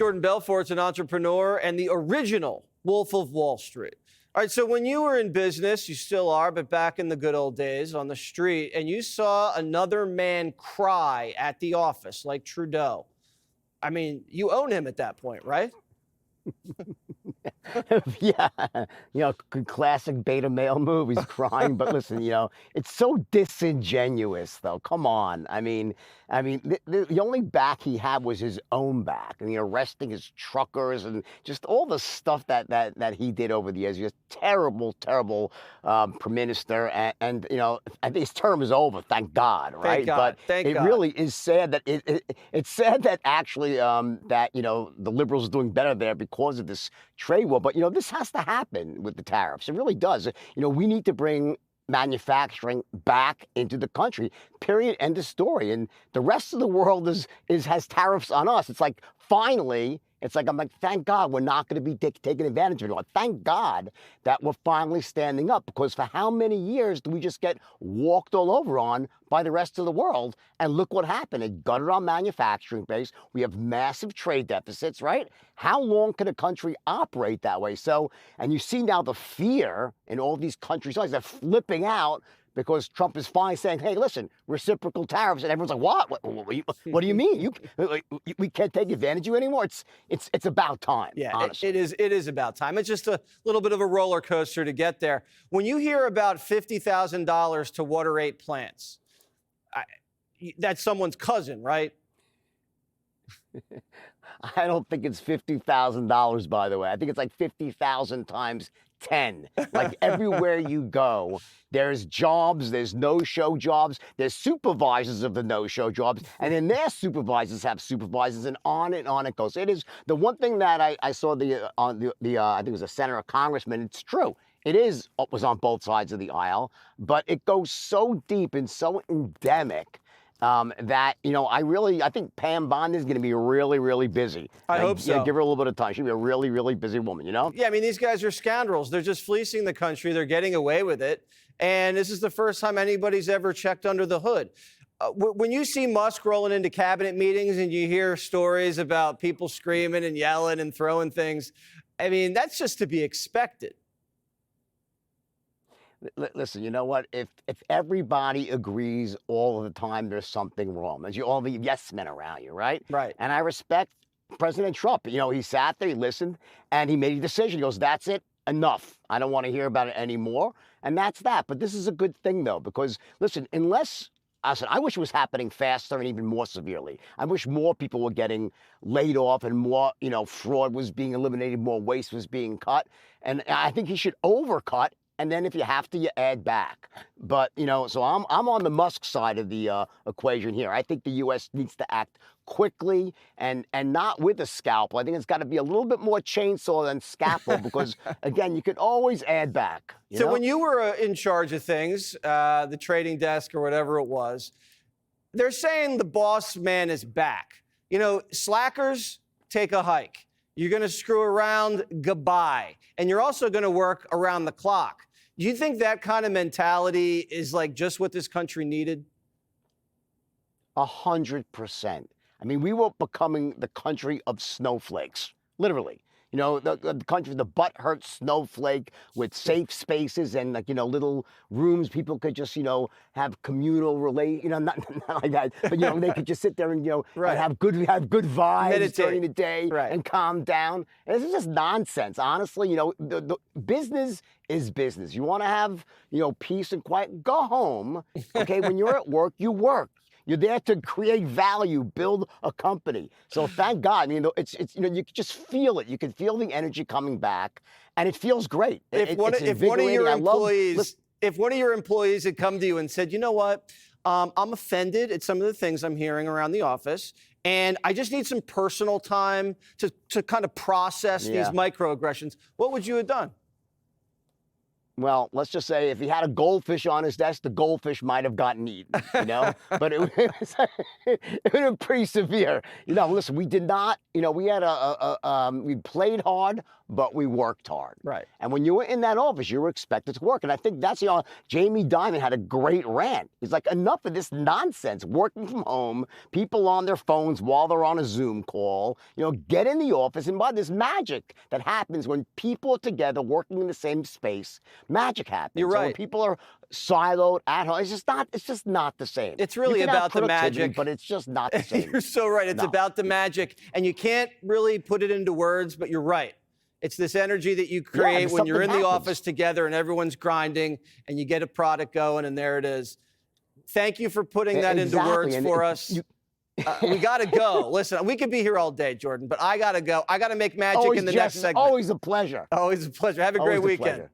Jordan Belfort's an entrepreneur and the original Wolf of Wall Street. All right, so when you were in business, you still are, but back in the good old days on the street, and you saw another man cry at the office like Trudeau, I mean, you own him at that point, right? Yeah, classic beta male move. He's crying, but listen, it's so disingenuous, though. Come on. The only back he had was his own back, and arresting his truckers and just all the stuff that he did over the years. He was a terrible, terrible prime minister, and I think his term is over. Thank God, right? Thank God. But Thank it God. really is sad that it's sad that actually that the liberals are doing better there because of this trade war. But this has to happen with the tariffs. It really does. We need to bring manufacturing back into the country. Period. End of story. And the rest of the world has tariffs on us. It's like finally. I'm like, thank God we're not going to be taken advantage of it. Thank God that we're finally standing up, because for how many years do we just get walked all over on by the rest of the world? And look what happened. It gutted our manufacturing base. We have massive trade deficits, right? How long can a country operate that way? So, and you see now the fear in all these countries, they're flipping out because Trump is finally saying, hey, listen, reciprocal tariffs. And everyone's like, what do you mean? We can't take advantage of you anymore? It's about time, Yeah, honestly. it is about time. It's just a little bit of a roller coaster to get there. When you hear about $50,000 to water 8 plants, that's someone's cousin, right? I don't think it's $50,000, by the way. I think it's like 50,000 times 10. Like everywhere you go, there's jobs, there's no-show jobs, there's supervisors of the no-show jobs, and then their supervisors have supervisors, and on it goes. It is the one thing that I saw I think it was a senator or congressman. It's true. It was on both sides of the aisle, but it goes so deep and so endemic that, I think Pam Bondi is going to be really, really busy. I hope so. Yeah, give her a little bit of time. She'll be a really, really busy woman, Yeah, these guys are scoundrels. They're just fleecing the country. They're getting away with it. And this is the first time anybody's ever checked under the hood. When you see Musk rolling into cabinet meetings and you hear stories about people screaming and yelling and throwing things, that's just to be expected. Listen, you know what? If everybody agrees all of the time, there's something wrong. There's all the yes men around you, right? Right. And I respect President Trump. He sat there, he listened, and he made a decision. He goes, that's it, enough. I don't want to hear about it anymore. And that's that. But this is a good thing, though, because, listen, I wish it was happening faster and even more severely. I wish more people were getting laid off and more, fraud was being eliminated, more waste was being cut. And I think he should overcut. And then if you have to, you add back. But, so I'm on the Musk side of the equation here. I think the U.S. needs to act quickly and not with a scalpel. I think it's got to be a little bit more chainsaw than scalpel because, again, you can always add back. So when you were in charge of things, the trading desk or whatever it was, they're saying the boss man is back. Slackers, take a hike. You're going to screw around, goodbye. And you're also going to work around the clock. Do you think that kind of mentality is like just what this country needed? 100%. We were becoming the country of snowflakes, literally. The country, the butt-hurt snowflake with safe spaces and little rooms people could just, have communal not like that, but they could just sit there and, right. and have good vibes Meditate. During the day right. and calm down. And this is just nonsense, honestly. The business is business. You want to have, peace and quiet, go home. Okay, when you're at work, you work. You're there to create value, build a company. So thank God. It's you can just feel it. You can feel the energy coming back, and it feels great. If one of your employees had come to you and said, you know what, I'm offended at some of the things I'm hearing around the office, and I just need some personal time to kind of process these microaggressions, what would you have done? Well, let's just say if he had a goldfish on his desk, the goldfish might have gotten eaten, you know? But it was, it was pretty severe. You know, listen, we did not, you know, we had we played hard, but we worked hard. Right. And when you were in that office, you were expected to work. And I think that's, you know, Jamie Dimon had a great rant. He's like, enough of this nonsense, working from home, people on their phones while they're on a Zoom call, you know, get in the office. And by this magic that happens when people are together working in the same space, magic happens. You're So when right. people are siloed at home, it's just not the same. It's really You can have about the productivity, magic. but it's just not the same. You're so right. It's No. about the magic. And you can't really put it into words, but you're right. It's this energy that you create when you're in something the happens. office together and everyone's grinding and you get a product going and there it is. Thank you for putting that into Exactly. words And for it- us. We got to go. Listen, we could be here all day, Jordan, but I got to go. I got to make magic Always, in the Jess, next segment. always a pleasure. Always a pleasure. Have a great Always a weekend. pleasure.